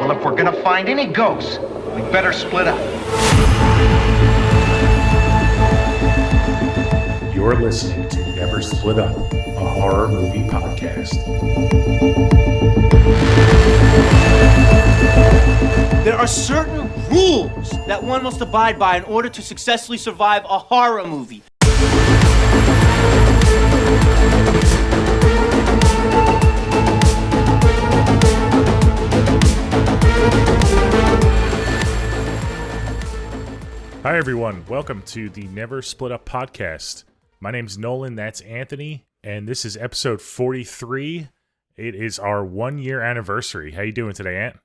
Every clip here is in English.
Well, if we're gonna find any ghosts, we better split up. You're listening to Never Split Up, a horror movie podcast. There are certain rules that one must abide by in order to successfully survive a horror movie. Hi, everyone. Welcome to the Never Split Up podcast. My name's Nolan. That's Anthony. And this is episode 43. It is our 1-year anniversary. How you doing today, Ant?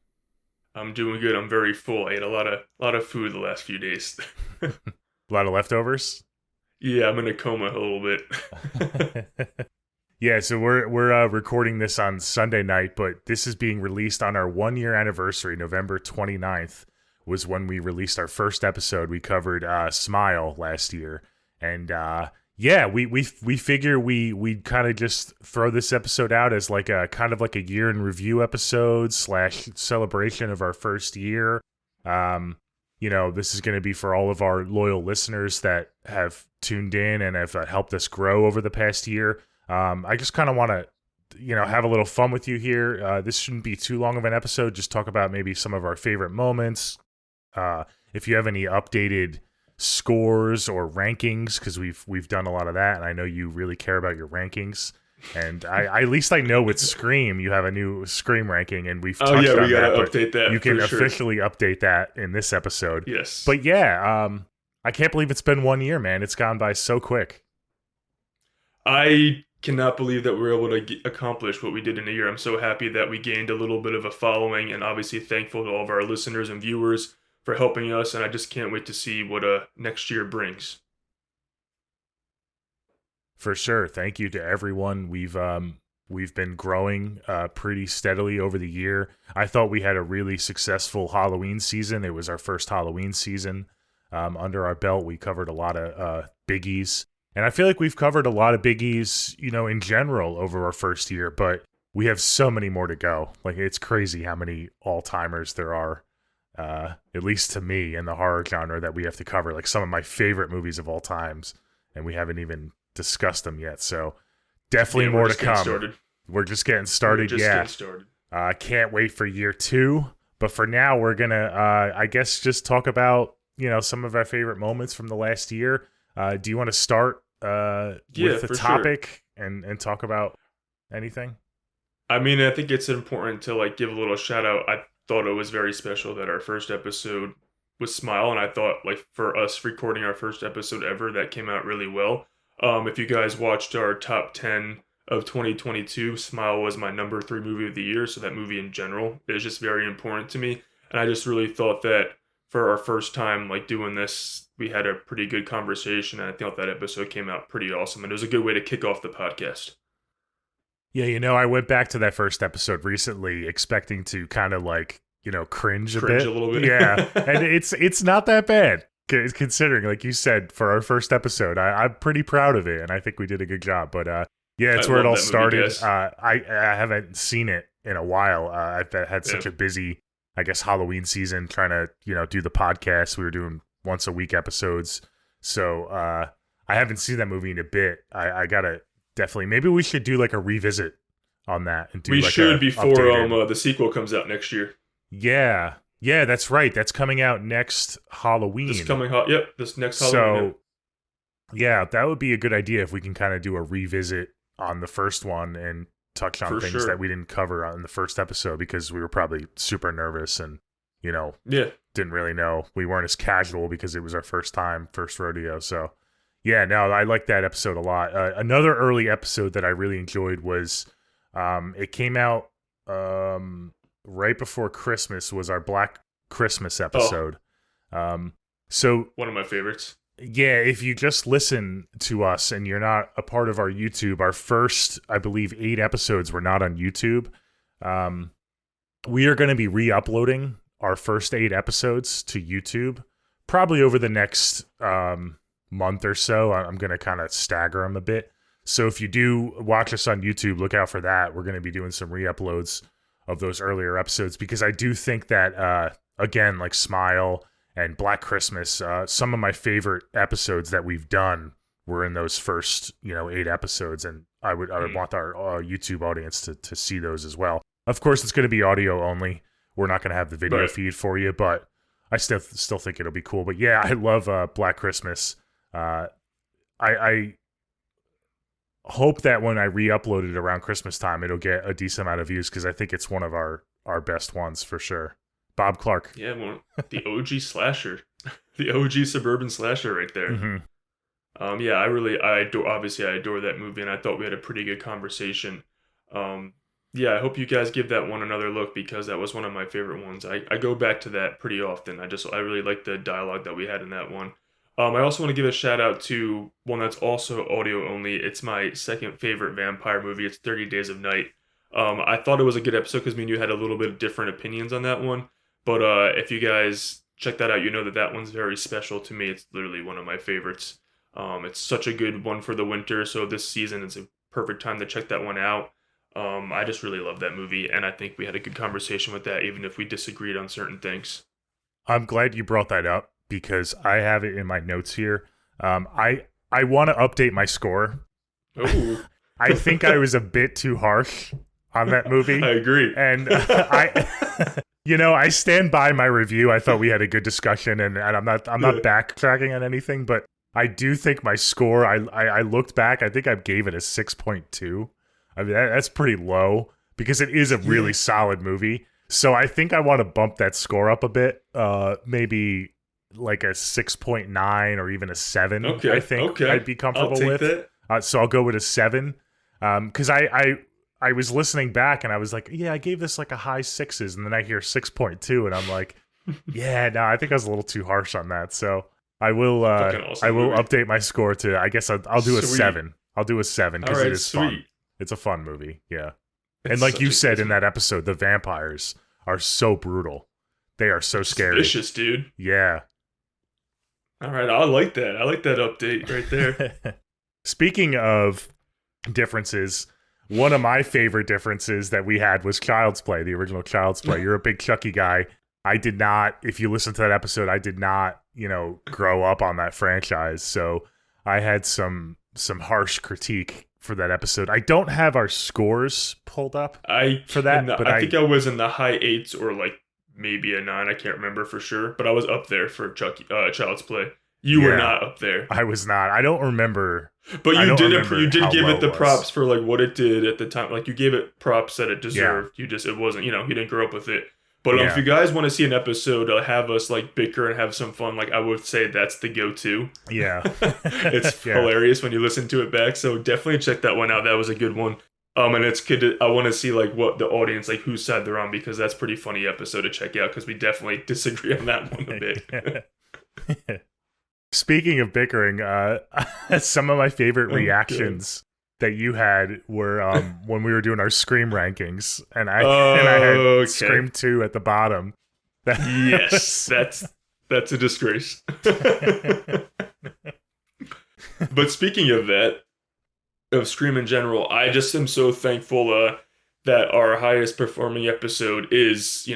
I'm doing good. I'm very full. I ate a lot of food the last few days. A lot of leftovers? Yeah, I'm in a coma a little bit. Yeah, so we're recording this on Sunday night, but this is being released on our 1-year anniversary. November 29th was when we released our first episode. We covered Smile last year. And yeah, we figure we'd kind of just throw this episode out as like a kind of like a year in review episode / celebration of our first year. You know, this is going to be for all of our loyal listeners that have tuned in and have helped us grow over the past year. I just kind of want to, have a little fun with you here. This shouldn't be too long of an episode. Just talk about maybe some of our favorite moments. If you have any updated scores or rankings, because we've done a lot of that, and I know you really care about your rankings. And I at least I know with Scream you have a new Scream ranking, and we've touched on that. We gotta update that. You can officially update that in this episode. Yes. But yeah, I can't believe it's been 1 year, man. It's gone by so quick. I cannot believe that we were able to accomplish what we did in a year. I'm so happy that we gained a little bit of a following, and obviously thankful to all of our listeners and viewers for helping us, and I just can't wait to see what next year brings. For sure. Thank you to everyone. We've been growing pretty steadily over the year. I thought we had a really successful Halloween season. It was our first Halloween season under our belt. We covered a lot of biggies. And I feel like we've covered a lot of biggies, in general over our first year, but we have so many more to go. Like, it's crazy how many all-timers there are. At least to me, in the horror genre that we have to cover, like some of my favorite movies of all times, and we haven't even discussed them yet. So definitely more to come. We're just getting started. Can't wait for year 2. But for now, we're gonna, I guess, just talk about some of our favorite moments from the last year. Do you want to start with the topic and talk about anything? I mean, I think it's important to give a little shout out. I thought it was very special that our first episode was Smile, and I thought for us recording our first episode ever, that came out really well. If you guys watched our top 10 of 2022, Smile was my number 3 movie of the year, so that movie in general is just very important to me, and I just really thought that for our first time doing this, we had a pretty good conversation, and I thought that episode came out pretty awesome, and it was a good way to kick off the podcast. Yeah, I went back to that first episode recently expecting to kind of cringe a little bit. Yeah, and it's not that bad considering, like you said, for our first episode. I'm pretty proud of it, and I think we did a good job. But yeah, it's where it all started. I haven't seen it in a while. I've had such a busy, I guess, Halloween season trying to do the podcast. We were doing once a week episodes, so I haven't seen that movie in a bit. I gotta definitely, maybe we should do a revisit on that and do before the sequel comes out next year. Yeah, that's right. That's coming out next Halloween. This next Halloween. So yeah, that would be a good idea if we can kind of do a revisit on the first one and touch on things that we didn't cover on the first episode, because we were probably super nervous and didn't really know. We weren't as casual because it was our first rodeo. So yeah, no, I like that episode a lot. Another early episode that I really enjoyed was it came out right before Christmas, was our Black Christmas episode. So one of my favorites. Yeah, if you just listen to us and you're not a part of our YouTube, our first, I believe, 8 episodes were not on YouTube. We are going to be re-uploading our first 8 episodes to YouTube probably over the next month or so. I'm going to kind of stagger them a bit. So if you do watch us on YouTube, look out for that. We're going to be doing some re-uploads of those earlier episodes, because I do think that again, like Smile and Black Christmas, some of my favorite episodes that we've done were in those first 8 episodes, and I would want our YouTube audience to see those as well. Of course, it's going to be audio only. We're not going to have the video feed for you, but I still think it'll be cool. But yeah, I love Black Christmas. I hope that when I re-upload it around Christmas time, it'll get a decent amount of views, because I think it's one of our best ones for sure. Bob Clark. Yeah, the OG slasher, the OG suburban slasher right there. Mm-hmm. Yeah, I adore that movie, and I thought we had a pretty good conversation. Yeah, I hope you guys give that one another look, because that was one of my favorite ones. I go back to that pretty often. I really like the dialogue that we had in that one. I also want to give a shout out to one that's also audio only. It's my second favorite vampire movie. It's 30 Days of Night. I thought it was a good episode because me and you had a little bit of different opinions on that one. But if you guys check that out, you know that one's very special to me. It's literally one of my favorites. It's such a good one for the winter, so this season is a perfect time to check that one out. I just really love that movie, and I think we had a good conversation with that, even if we disagreed on certain things. I'm glad you brought that up, because I have it in my notes here. I want to update my score. Ooh. I think I was a bit too harsh on that movie. I agree. And I stand by my review. I thought we had a good discussion, and I'm not backtracking on anything, but I do think my score, I looked back, I think I gave it a 6.2. I mean, that's pretty low, because it is a really solid movie. So I think I want to bump that score up a bit, maybe like a 6.9 or even a 7. Okay, I think I'd be comfortable with. So I'll go with a 7, because I was listening back and I was like, yeah, I gave this like a high 6s, and then I hear 6.2, and I'm like, yeah, no, I think I was a little too harsh on that. So I will update my score to, I guess I'll do a 7. I'll do a 7, because it is fun. It's a fun movie, yeah. And like you said in that episode, the vampires are so brutal. They are so scary. Vicious, dude. Yeah. All right, I like that. I like that update right there. Speaking of differences, one of my favorite differences that we had was Child's Play, the original Child's Play. You're a big Chucky guy. I did not, if you listen to that episode, I did not, grow up on that franchise. So I had some harsh critique for that episode. I don't have our scores pulled up for that, but I think I was in the high 8s or like maybe a 9. I can't remember for sure, but I was up there for Child's Play. You were not up there. I was not. I don't remember. But you did give it the props for like what it did at the time. Like you gave it props that it deserved. Yeah. It wasn't, you didn't grow up with it. But if you guys want to see an episode, have us like bicker and have some fun, like I would say that's the go-to. Yeah. It's hilarious when you listen to it back. So definitely check that one out. That was a good one. And it's good I want to see like what the audience, like whose side they're on, because that's a pretty funny episode to check out, because we definitely disagree on that one a bit. Speaking of bickering, some of my favorite reactions that you had were when we were doing our Scream rankings, and I had Scream 2 at the bottom. Yes, that's a disgrace. But speaking of that, of Scream in general, I just am so thankful that our highest performing episode is,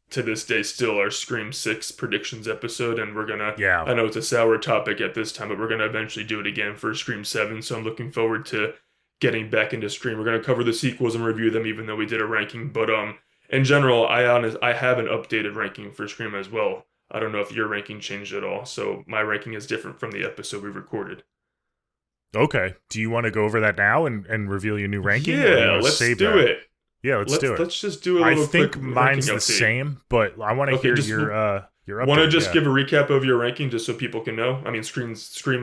to this day still our Scream 6 predictions episode, and we're gonna, I know it's a sour topic at this time, but we're gonna eventually do it again for Scream 7, so I'm looking forward to getting back into Scream. We're gonna cover the sequels and review them, even though we did a ranking, but in general, I have an updated ranking for Scream as well. I don't know if your ranking changed at all, so my ranking is different from the episode we recorded. Okay. Do you want to go over that now and reveal your new ranking? Yeah, let's do it. Yeah, let's do it. Let's just do a little I think mine's the same, but I want to hear your update. Want to just give a recap of your ranking just so people can know? I mean, Scream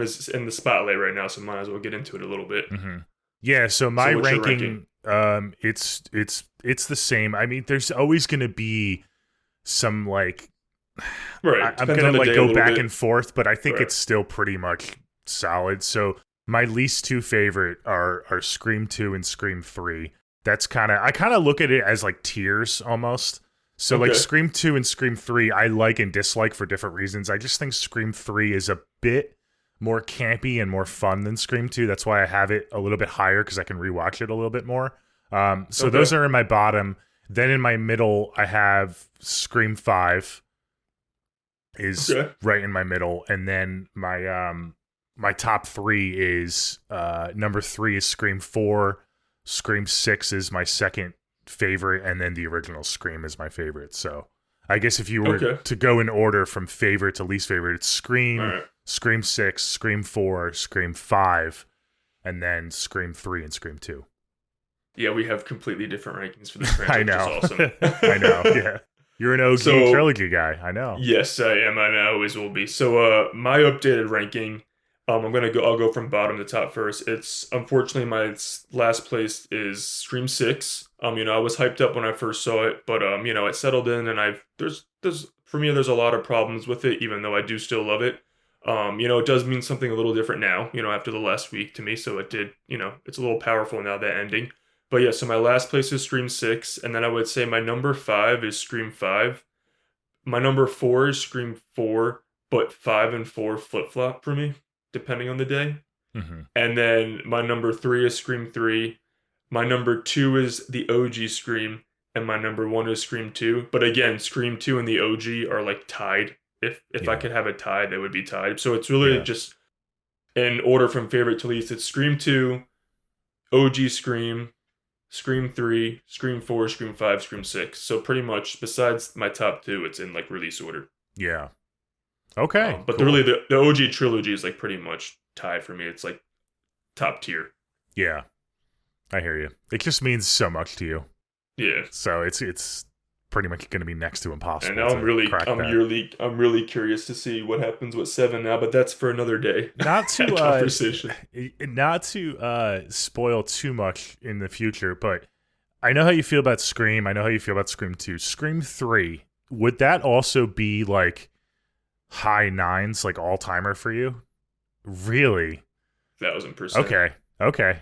is in the spotlight right now, so might as well get into it a little bit. Mm-hmm. Yeah, so my ranking, it's the same. I mean, there's always going to be some like, right. I'm going to like go back and forth, but I think it's still pretty much solid. So my least two favorite are Scream 2 and Scream 3. That's I kind of look at it as like tiers almost. So like Scream 2 and Scream 3, I like and dislike for different reasons. I just think Scream 3 is a bit more campy and more fun than Scream 2. That's why I have it a little bit higher, because I can rewatch it a little bit more. So those are in my bottom. Then in my middle, I have Scream 5 is right in my middle. And then my top 3 is number 3 is Scream 4. Scream 6 is my second favorite. And then the original Scream is my favorite. So I guess if you were to go in order from favorite to least favorite, it's Scream, Scream 6, Scream 4, Scream 5, and then Scream 3 and Scream 2. Yeah, we have completely different rankings for this franchise. I know. Which is awesome. I know, yeah. You're an OG trilogy guy, I know. Yes, I am, and I always will be. So my updated ranking, I'll go from bottom to top first. It's unfortunately my last place is Scream 6. I was hyped up when I first saw it, but it settled in, and there's for me there's a lot of problems with it, even though I do still love it. It does mean something a little different now, after the last week to me, so it did, it's a little powerful now, that ending. But yeah, so my last place is Scream 6, and then I would say my number 5 is Scream 5. My number 4 is Scream 4, but 5 and 4 flip-flop for me, depending on the day. Mm-hmm. And then my number 3 is Scream 3. My number 2 is the OG Scream, and my number 1 is Scream 2. But again, Scream 2 and the OG are like tied. If I could have a tie, they would be tied. So it's really just in order from favorite to least. It's Scream 2, OG Scream, Scream 3, Scream 4, Scream 5, Scream 6. So pretty much, besides my top 2, it's in like release order. Yeah. Okay. But cool. the OG trilogy is like pretty much tied for me. It's like top tier. Yeah. I hear you. It just means so much to you. Yeah. So it's pretty much going to be next to impossible. And now I'm really curious to see what happens with 7 now, but that's for another day. Not to conversation. Not to spoil too much in the future, but I know how you feel about Scream. I know how you feel about Scream 2. Scream 3, would that also be like high 9s, like all-timer for you? Really? 1,000%. Okay.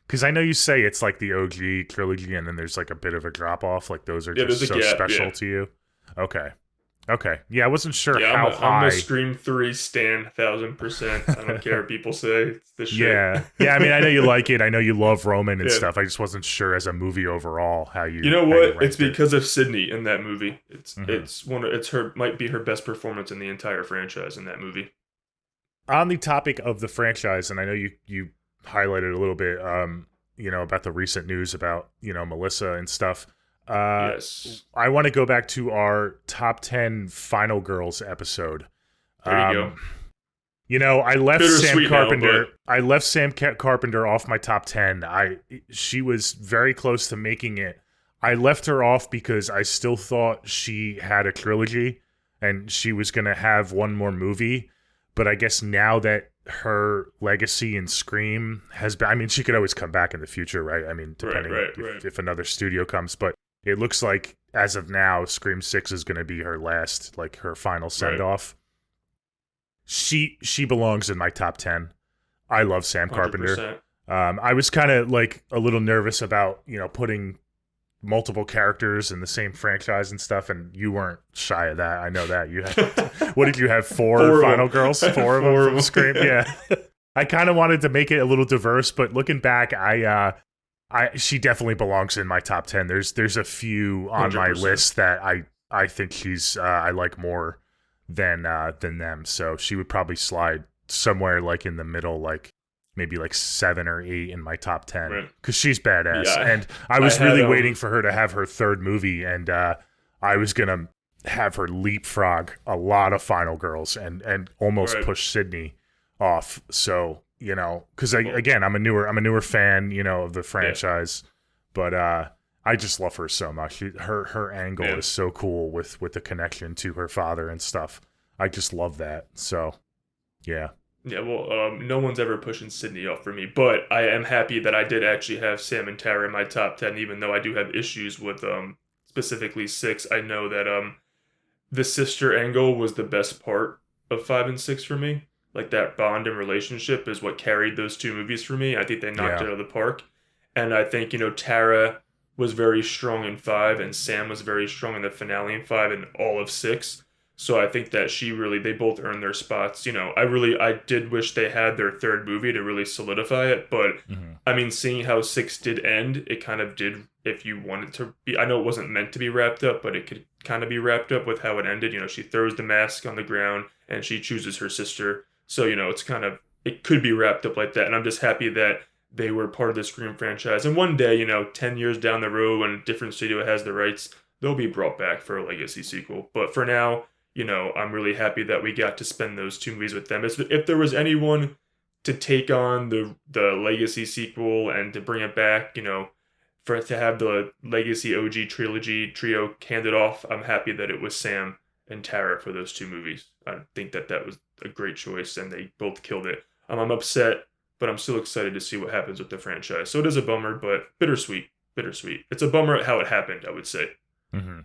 Because I know you say it's like the OG trilogy, and then there's like a bit of a drop off. Like those are just so special to you. Okay. Yeah, I wasn't sure how high. I'm a Scream 3 stan, 1,000%. I don't care what people say. It's the shit. Yeah. I mean, I know you like it. I know you love Roman and stuff. I just wasn't sure as a movie overall how you. You know what? It's because of Sydney in that movie. Might be her best performance in the entire franchise in that movie. On the topic of the franchise, and I know you highlighted a little bit, about the recent news about, Melissa and stuff. Yes. I want to go back to our top 10 Final Girls episode. There you go. I left Sam Carpenter. Now, I left Sam Carpenter off my top 10. She was very close to making it. I left her off because I still thought she had a trilogy and she was going to have one more movie. But I guess now that her legacy in Scream has been, I mean, she could always come back in the future, right? I mean, depending if another studio comes, but it looks like as of now, Scream 6 is going to be her last, like her final send off. She belongs in my top 10. I love Sam Carpenter. 100%. I was kind of like a little nervous about, putting multiple characters in the same franchise and stuff, and you weren't shy of that. I know that you had. What did you have? Four Final Girls? Four of them from Scream. Yeah, I kind of wanted to make it a little diverse, but looking back, she definitely belongs in my top 10. There's a few on 100%. My list that I think she's I like more than them, so she would probably slide somewhere like in the middle, like maybe like 7 or 8 in my top 10 because she's badass. Yeah, and I was really waiting for her to have her third movie, and I was gonna have her leapfrog a lot of Final Girls and almost push Sydney off. So because again, I'm a newer fan, of the franchise, but I just love her so much. Her angle is so cool with the connection to her father and stuff. I just love that. So yeah. Yeah, well, no one's ever pushing Sydney off for me, but I am happy that I did actually have Sam and Tara in my top 10, even though I do have issues with specifically 6. I know that the sister angle was the best part of 5 and 6 for me. Like, that bond and relationship is what carried those 2 movies for me. I think they knocked it out of the park. And I think, Tara was very strong in 5, and Sam was very strong in the finale in 5 and all of 6. So I think that they both earned their spots. I did wish they had their third movie to really solidify it. But, I mean, seeing how 6 did end, it kind of did if you want it to be. I know it wasn't meant to be wrapped up, but it could kind of be wrapped up with how it ended. She throws the mask on the ground and she chooses her sister. So, it's kind of, it could be wrapped up like that. And I'm just happy that they were part of the Scream franchise. And one day, 10 years down the road, when a different studio has the rights, they'll be brought back for a legacy sequel. But for now, I'm really happy that we got to spend those 2 movies with them. If there was anyone to take on the legacy sequel and to bring it back, for it to have the legacy OG trilogy trio handed off, I'm happy that it was Sam and Tara for those 2 movies. I think that was a great choice, and they both killed it. I'm upset, but I'm still excited to see what happens with the franchise. So it is a bummer, but bittersweet. It's a bummer how it happened, I would say. Mm-hmm.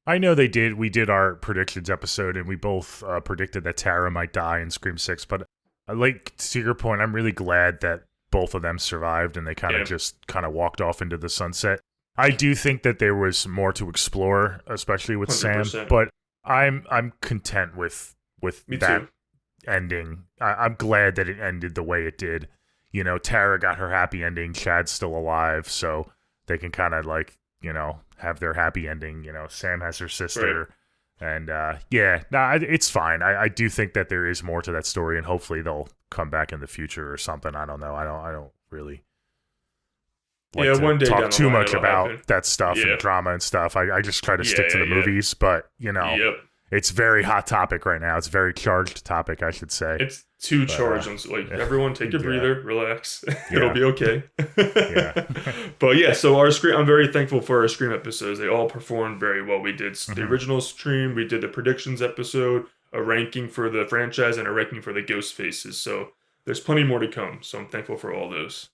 I know we did our predictions episode, and we both predicted that Tara might die in Scream 6, but like, to your point, I'm really glad that both of them survived and they kind of walked off into the sunset. I do think that there was more to explore, especially with 100%. Sam, but I'm content with that too. Ending. I'm glad that it ended the way it did. Tara got her happy ending, Chad's still alive, so they can kind of have their happy ending. Sam has her sister. Right. And it's fine. I do think that there is more to that story, and hopefully they'll come back in the future or something. I don't know. I don't really one day talk too much about that stuff and drama and stuff. I just try to stick to the movies, but it's very hot topic right now. It's a very charged topic, I should say. It's too charged. Everyone take a breather, relax. It'll be okay. But so our Scream, I'm very thankful for our Scream episodes. They all performed very well. We did the original Scream, we did the predictions episode, a ranking for the franchise, and a ranking for the ghost faces. So there's plenty more to come. So I'm thankful for all those.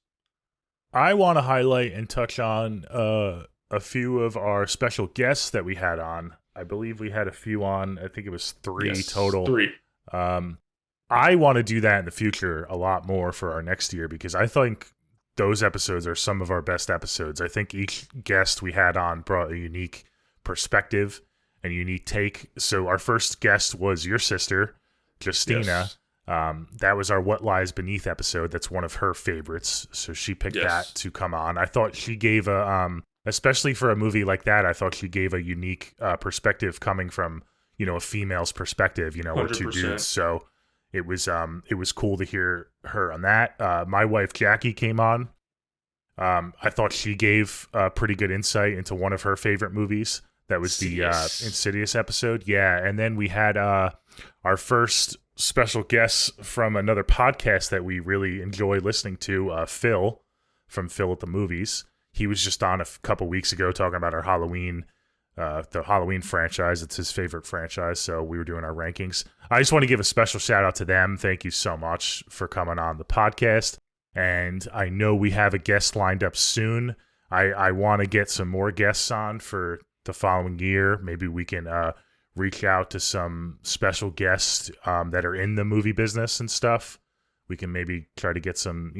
I want to highlight and touch on a few of our special guests that we had on. I believe we had a few on. I think it was 3 total. 3. I want to do that in the future a lot more for our next year, because I think those episodes are some of our best episodes. I think each guest we had on brought a unique perspective and unique take. So our first guest was your sister, Justina. Yes. That was our What Lies Beneath episode. That's one of her favorites. So she picked that to come on. I thought she gave especially for a movie like that, I thought she gave a unique perspective coming from, a female's perspective, we're 2 dudes. So it was cool to hear her on that. My wife, Jackie, came on. I thought she gave pretty good insight into one of her favorite movies. That was the Insidious episode. Yeah. And then we had our first special guest from another podcast that we really enjoy listening to, Phil from Phil at the Movies. He was just on a couple weeks ago talking about our Halloween, the Halloween franchise. It's his favorite franchise, so we were doing our rankings. I just want to give a special shout out to them. Thank you so much for coming on the podcast. And I know we have a guest lined up soon. I want to get some more guests on for the following year. Maybe we can reach out to some special guests that are in the movie business and stuff. We can maybe try to get some,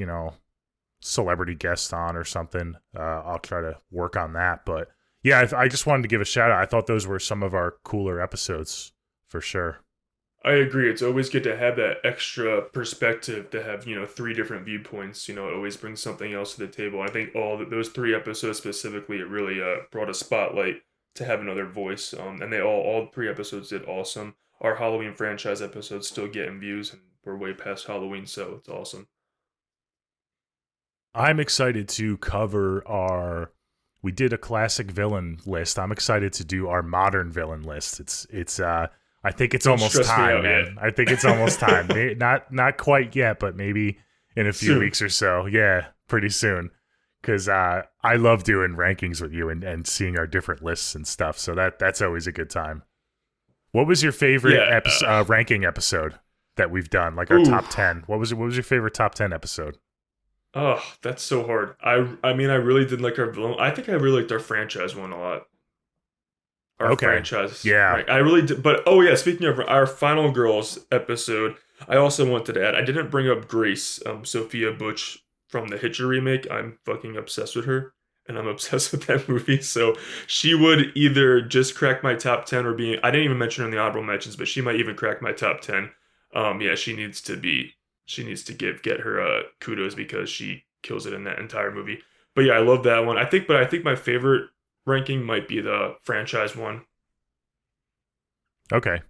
celebrity guests on or something. I'll try to work on that. But yeah, I just wanted to give a shout out. I thought those were some of our cooler episodes for sure. I agree. It's always good to have that extra perspective, to have, 3 different viewpoints. It always brings something else to the table. I think those 3 episodes specifically, it really brought a spotlight to have another voice. And they all 3 episodes did awesome. Our Halloween franchise episodes still getting views, and we're way past Halloween, so it's awesome. I'm excited to cover we did a classic villain list. I'm excited to do our modern villain list. It's I think it's almost time, man. I think it's almost time. Not quite yet, but maybe in a few weeks or so. Yeah, pretty soon. Because I love doing rankings with you and seeing our different lists and stuff. So that's always a good time. What was your favorite ranking episode that we've done? Like our top 10. What was your favorite top 10 episode? Oh, that's so hard. I mean, I really did like our villain. I think I really liked our franchise one a lot. Our franchise. Yeah. Right. I really did. But, speaking of our Final Girls episode, I also wanted to add, I didn't bring up Grace, Sophia Butch from the Hitcher remake. I'm fucking obsessed with her, and I'm obsessed with that movie. So she would either just crack my top 10 or I didn't even mention her in the honorable mentions, but she might even crack my top 10. She needs to get her kudos, because she kills it in that entire movie. But yeah, I love that one. I think my favorite ranking might be the franchise one. Okay.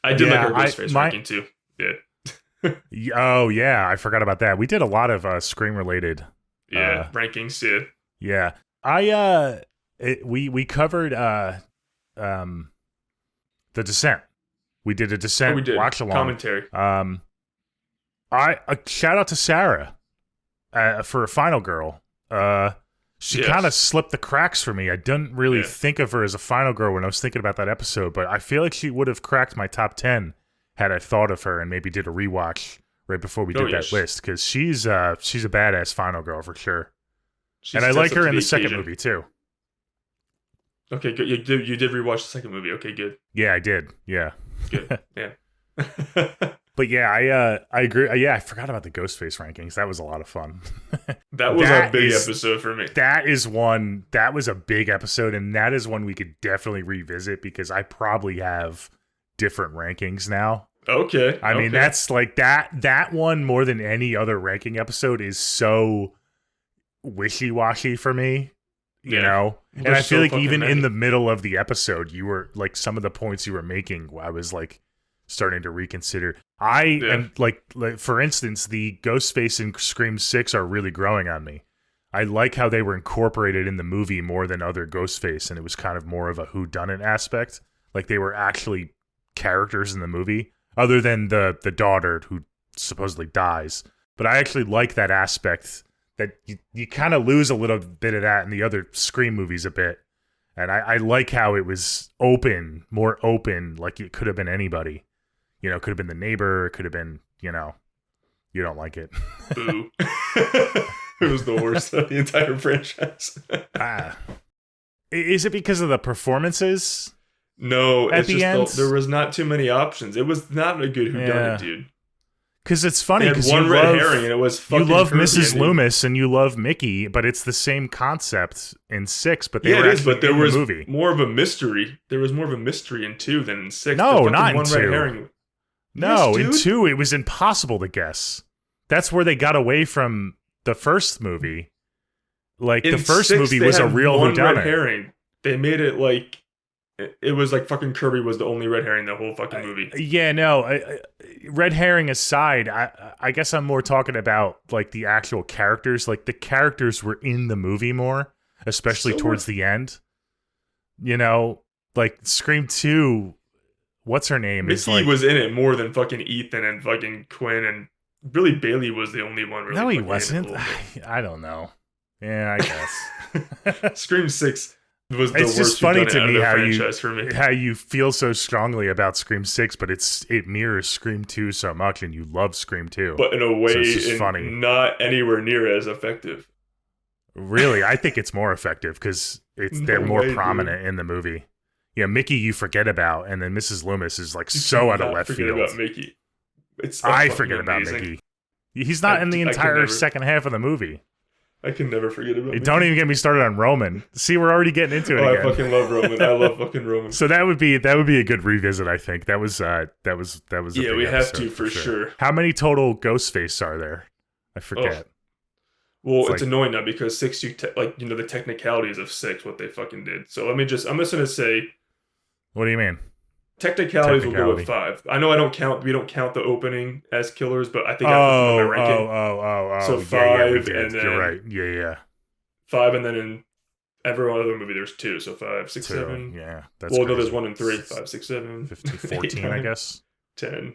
I did Yeah, like our Ghostface ranking too. Yeah. Oh yeah, I forgot about that. We did a lot of Scream related. Yeah, rankings. Yeah. Yeah, we covered The Descent. We did a Descent we did. watch along Commentary. Shout out to Sarah for Final Girl. She kind of slipped the cracks for me. I didn't really think of her as a Final Girl when I was thinking about that episode, but I feel like she would have cracked my top 10 had I thought of her and maybe did a rewatch right before we did that list, because she's a badass Final Girl for sure. And I like her in the second movie too. Okay, good. You did rewatch the second movie. Okay, good. Yeah, I did. Yeah. Good. Yeah. But yeah, I agree. Yeah, I forgot about the Ghostface rankings. That was a lot of fun. That was a big episode for me. That was a big episode, and that is one we could definitely revisit because I probably have different rankings now. Okay. I mean, that's like that one more than any other ranking episode is so wishy-washy for me, you know? And I feel like even in the middle of the episode, you were like, some of the points you were making, I was like starting to reconsider. I am like, for instance, the Ghostface in Scream 6 are really growing on me. I like how they were incorporated in the movie more than other Ghostface, and it was kind of more of a whodunit aspect. Like they were actually characters in the movie, other than the daughter who supposedly dies. But I actually like that aspect that you kind of lose a little bit of that in the other Scream movies a bit. And I like how it was more open, like it could have been anybody. You know, it could have been the neighbor, it could have been, you know, you don't like it. Boo. It was the worst of the entire franchise. Is it because of the performances? No, at the end, there was not too many options. It was not a good whodunit, dude. Because it's funny because one red herring and it was fucking you love Kirby Mrs. Loomis and you love Mickey, but it's the same concept in 6. But they were actually but there in was the movie. more of a mystery. There was more of a mystery in 2 than in 6. No, not in one 2. Red herring. No, yes, in 2 it was impossible to guess. That's where they got away from the first movie. Like in the first 6, movie was a real one whodunit. Red herring. They made it like it was like fucking Kirby was the only red herring the whole fucking movie. Yeah, no. Red herring aside, I guess I'm more talking about like the actual characters. Like the characters were in the movie more, especially towards the end. You know, like Scream 2. What's her name? Mickey was in it more than fucking Ethan and fucking Quinn, and Billy Bailey was the only one. Really no, he wasn't. I don't know. Yeah, I guess. Scream 6 was the it's worst. Just funny to me how you feel so strongly about Scream 6, but it mirrors Scream 2 so much, and you love Scream 2. But in a way, so it's just funny. Not anywhere near as effective. Really, I think it's more effective because they're more prominent in the movie. Yeah, Mickey you forget about, and then Mrs. Loomis is like so out of left field. About Mickey. I forget about Mickey. He's not in the entire second half of the movie. I can never forget about Mickey. Don't even get me started on Roman. See, we're already getting into it again. I fucking love Roman. I love fucking Roman. So that would be a good revisit, I think. That was a yeah, we have to for sure. How many total Ghostface are there? I forget. Well, it's annoying now because 6, the technicalities of 6, what they fucking did. So I'm just gonna say. What do you mean? Technicalities will go with 5. I know we don't count the opening as killers, but I think I put them in my ranking. So 5 and then you're right. Yeah. 5 and then in every other movie there's 2, so 5, 6, 7. Yeah, that's no, there's 1 and 3. 5, 6, 7, 15, 14, I guess. 10,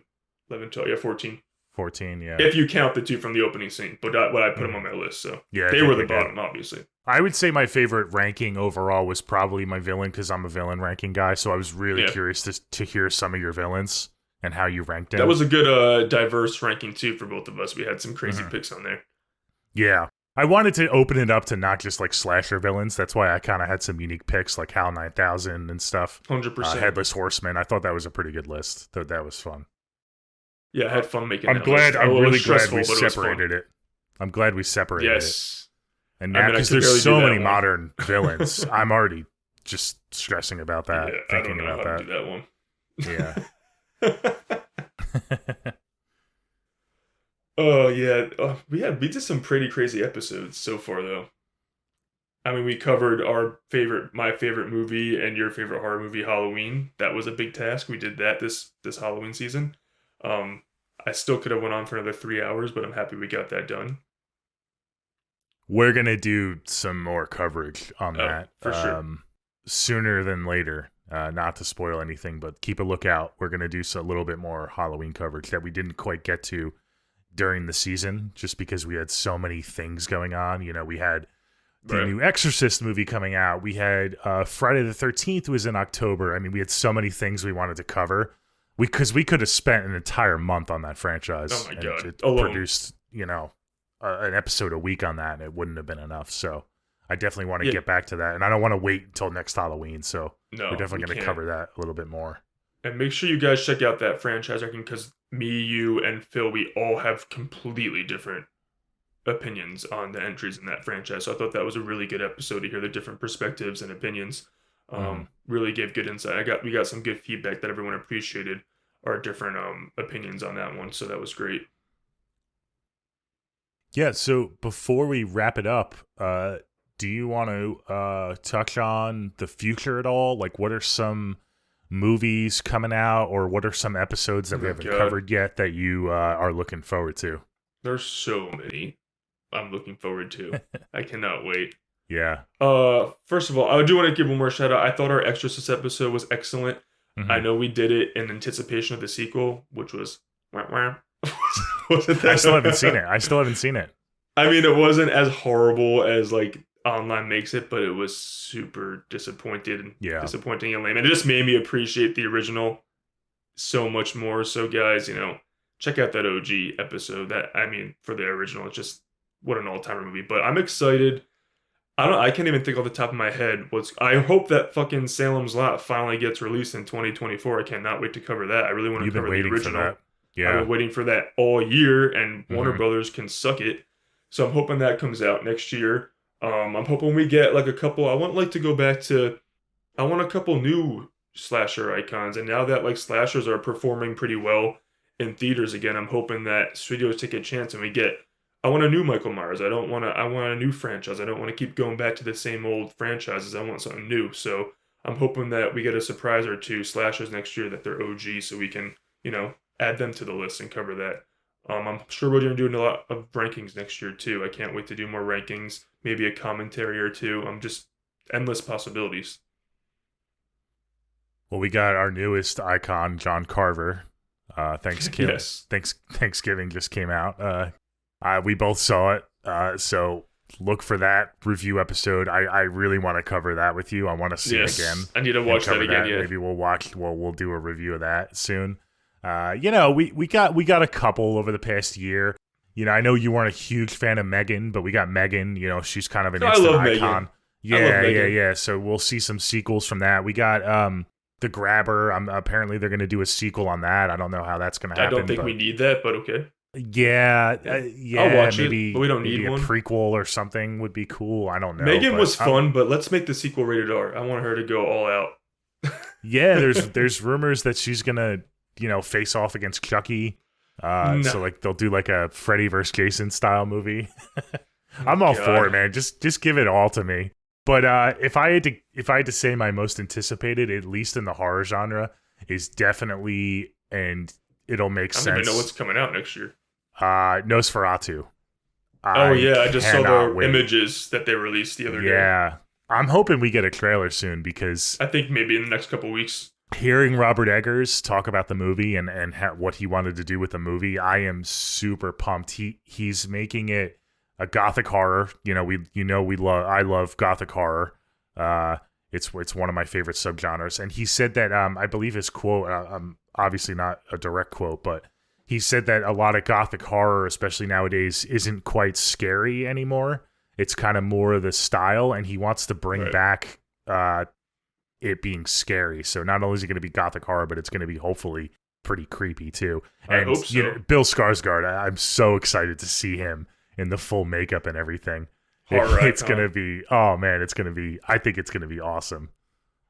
11, 12. Yeah, 14. 14, yeah. If you count the 2 from the opening scene, but what I put them on my list, so yeah, they were the bottom, obviously. I would say my favorite ranking overall was probably my villain because I'm a villain ranking guy. So I was really curious to hear some of your villains and how you ranked them. That was a good diverse ranking too for both of us. We had some crazy picks on there. Yeah. I wanted to open it up to not just like slasher villains. That's why I kind of had some unique picks like HAL 9000 and stuff. 100%. Headless Horseman. I thought that was a pretty good list. That was fun. Yeah, I had fun making I'm really glad we separated it. I'm gled we separated it. And now, because there's so many modern villains, I'm already just stressing about that, thinking about that. I don't know how to do that one. Yeah. Oh, yeah. We did some pretty crazy episodes so far, though. I mean, we covered my favorite movie and your favorite horror movie, Halloween. That was a big task. We did that this Halloween season. I still could have went on for another 3 hours, but I'm happy we got that done. We're going to do some more coverage on that for sure. Sooner than later. Not to spoil anything, but keep a lookout. We're going to do a little bit more Halloween coverage that we didn't quite get to during the season, just because we had so many things going on. You know, we had the new Exorcist movie coming out. We had Friday the 13th was in October. I mean, we had so many things we wanted to cover. Because we could have spent an entire month on that franchise. Oh my God. It produced, you know, an episode a week on that, and it wouldn't have been enough. So I definitely want to get back to that. And I don't want to wait until next Halloween. So we're definitely going to cover that a little bit more. And make sure you guys check out that franchise ranking, because me, you, and Phil, we all have completely different opinions on the entries in that franchise. So I thought that was a really good episode to hear the different perspectives and opinions. Really gave good insight. We got some good feedback that everyone appreciated our different opinions on that one. So that was great. Yeah. So before we wrap it up, do you want to touch on the future at all? Like, what are some movies coming out, or what are some episodes that we haven't covered yet that you are looking forward to? There's so many I'm looking forward to. I cannot wait. Yeah. First of all, I do want to give one more shout out. I thought our Exorcist episode was excellent. Mm-hmm. I know we did it in anticipation of the sequel, which was I still haven't seen it. I mean, it wasn't as horrible as like online makes it, but it was super disappointing and lame. And it just made me appreciate the original so much more. So guys, you know, check out that OG episode. For the original, it's just what an all-timer movie. But I'm excited. I can't even think off the top of my head. I hope that fucking Salem's Lot finally gets released in 2024. I cannot wait to cover that. I really want to cover the original. For that. Yeah. I've been waiting for that all year, and Warner Brothers can suck it. So I'm hoping that comes out next year. I'm hoping we get like a couple. I want a couple new slasher icons. And now that like slashers are performing pretty well in theaters again, I'm hoping that studios take a chance and I want a new Michael Myers. I want a new franchise. I don't want to keep going back to the same old franchises. I want something new. So I'm hoping that we get a surprise or two slashers next year that they're OG, so we can, you know, add them to the list and cover that. I'm sure we're going to do a lot of rankings next year too. I can't wait to do more rankings, maybe a commentary or two. Just endless possibilities. Well, we got our newest icon, John Carver. Thanksgiving. Yes. Thanksgiving just came out. We both saw it, so look for that review episode. I really want to cover that with you. I want to see it again. I need to watch that again. Yeah. Maybe we'll do a review of that soon. You know, we got a couple over the past year. You know, I know you weren't a huge fan of Megan, but we got Megan. You know, she's kind of an instant icon. Yeah. So we'll see some sequels from that. We got The Grabber. Apparently they're going to do a sequel on that. I don't know how that's going to happen. I don't think we need that, but okay. Yeah. I'll watch it, but we don't need one. A prequel or something would be cool. I don't know. Megan was fun, but let's make the sequel rated R. I want her to go all out. Yeah, there's rumors that she's gonna, you know, face off against Chucky. So like they'll do like a Freddy vs. Jason style movie. I'm all for it, man. Just give it all to me. But if I had to say my most anticipated, at least in the horror genre, is definitely, and it'll make sense. I don't even know what's coming out next year. Nosferatu. I just saw the images that they released the other day. Yeah, I'm hoping we get a trailer soon, because I think maybe in the next couple weeks. Hearing Robert Eggers talk about the movie and what he wanted to do with the movie, I am super pumped. He's making it a gothic horror. I love gothic horror. It's one of my favorite subgenres. And he said that I believe his quote, obviously not a direct quote, but he said that a lot of gothic horror, especially nowadays, isn't quite scary anymore. It's kind of more of the style, and he wants to bring back it being scary. So not only is it going to be gothic horror, but it's going to be hopefully pretty creepy too. And I hope so. You know, Bill Skarsgård, I'm so excited to see him in the full makeup and everything. It's going to be, oh man, I think it's going to be awesome.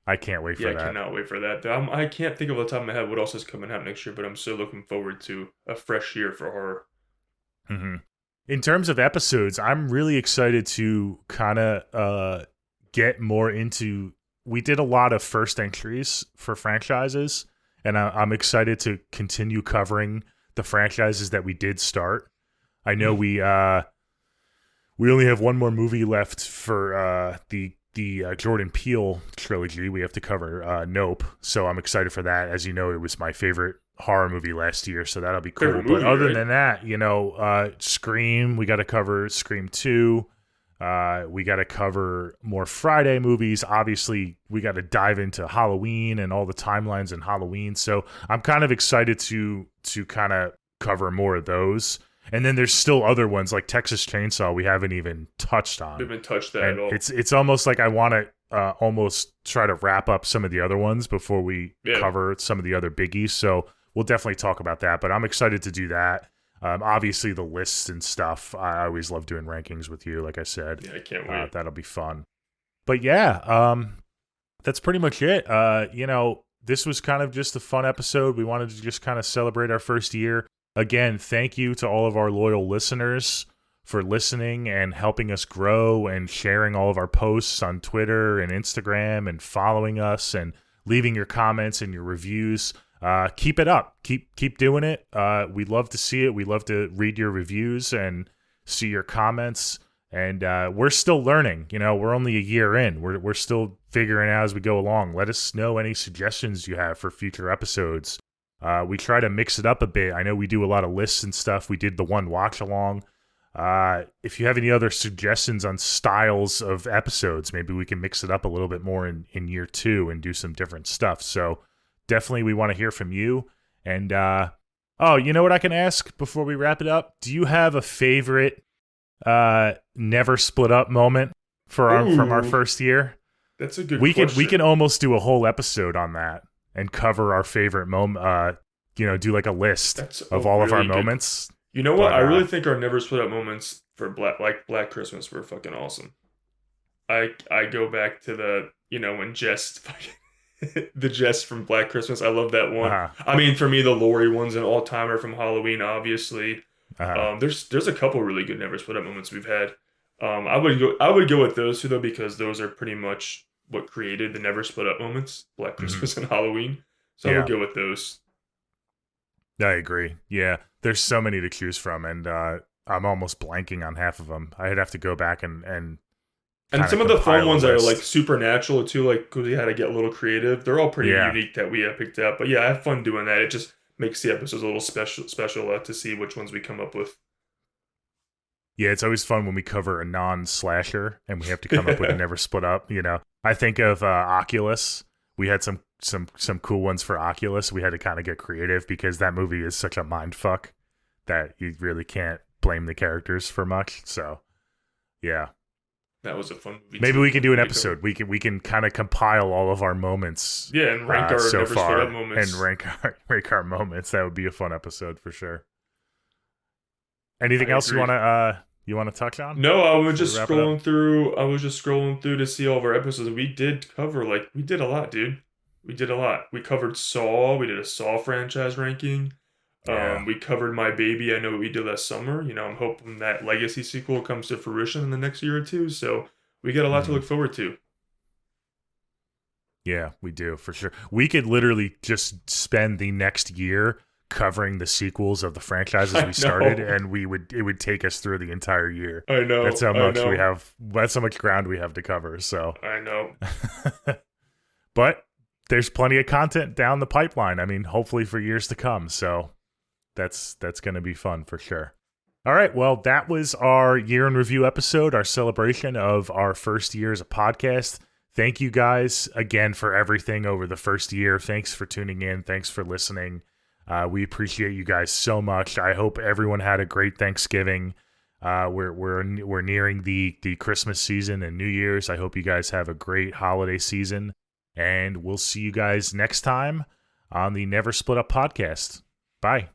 I can't wait for that. Yeah, I cannot wait for that. I can't think of off the top of my head what else is coming out next year, but I'm so looking forward to a fresh year for horror. Mm-hmm. In terms of episodes, I'm really excited to kind of get more into. We did a lot of first entries for franchises, and I'm excited to continue covering the franchises that we did start. I know we only have one more movie left for the Jordan Peele trilogy. We have to cover Nope, so I'm excited for that. As you know, it was my favorite horror movie last year, so that'll be cool. Favorite movie, but other right? than that, Scream, we got to cover Scream 2. We got to cover more Friday movies. Obviously, we got to dive into Halloween and all the timelines in Halloween. So I'm kind of excited to kind of cover more of those. And then there's still other ones like Texas Chainsaw we haven't even touched on. We haven't touched that And at all. it's almost like I want to almost try to wrap up some of the other ones before we cover some of the other biggies. So we'll definitely talk about that. But I'm excited to do that. Obviously, the lists and stuff. I always love doing rankings with you, like I said. Yeah, I can't wait. That'll be fun. But yeah, that's pretty much it. This was kind of just a fun episode. We wanted to just kind of celebrate our first year. Again, thank you to all of our loyal listeners for listening and helping us grow and sharing all of our posts on Twitter and Instagram and following us and leaving your comments and your reviews. Keep it up. Keep doing it. We love to see it. We love to read your reviews and see your comments. And we're still learning. We're only a year in. We're still figuring out as we go along. Let us know any suggestions you have for future episodes. We try to mix it up a bit. I know we do a lot of lists and stuff. We did the one watch along. If you have any other suggestions on styles of episodes, maybe we can mix it up a little bit more in year 2 and do some different stuff. So definitely we want to hear from you. And, you know what I can ask before we wrap it up? Do you have a favorite never split up moment from our first year? That's a good question. We can almost do a whole episode on that and cover our favorite moment, do like a list of all of our moments. You know what? I really think our never split up moments for Black Christmas were fucking awesome. I go back to the, when the jest from Black Christmas. I love that one. I mean, for me, the Lori one's an all-timer from Halloween, obviously. There's a couple really good never split up moments we've had. I would go with those two though, because those are pretty much what created the never split up moments, Black Christmas and Halloween. So I would go with those. I agree. Yeah, there's so many to choose from, and I'm almost blanking on half of them. I'd have to go back and some of the fun ones are like supernatural too, like because we had to get a little creative. They're all pretty unique that we have picked up. But yeah, I have fun doing that. It just makes the episodes a little special to see which ones we come up with. Yeah, it's always fun when we cover a non-slasher and we have to come up with a never split up. I think of Oculus. We had some cool ones for Oculus. We had to kind of get creative because that movie is such a mind fuck that you really can't blame the characters for much. So, yeah. That was a fun movie. Maybe we can do an episode. We can kind of compile all of our moments. Yeah, and rank our so never far split up moments. and rank our moments. That would be a fun episode for sure. Anything else you want to touch on? No, I was just scrolling through to see all of our episodes. We did a lot, dude. We did a lot. We covered Saw. We did a Saw franchise ranking. Yeah. We covered My Baby. I know what we did last summer. I'm hoping that Legacy sequel comes to fruition in the next year or two. So we got a lot to look forward to. Yeah, we do for sure. We could literally just spend the next year covering the sequels of the franchises we started, and it would take us through the entire year. I know. That's how much we have. That's how much ground we have to cover. So I know. But there's plenty of content down the pipeline. I mean, hopefully for years to come. So that's going to be fun for sure. All right. Well, that was our year in review episode, our celebration of our first year as a podcast. Thank you guys again for everything over the first year. Thanks for tuning in. Thanks for listening. We appreciate you guys so much. I hope everyone had a great Thanksgiving. We're nearing the Christmas season and New Year's. I hope you guys have a great holiday season, and we'll see you guys next time on the Never Split Up podcast. Bye.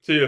See ya.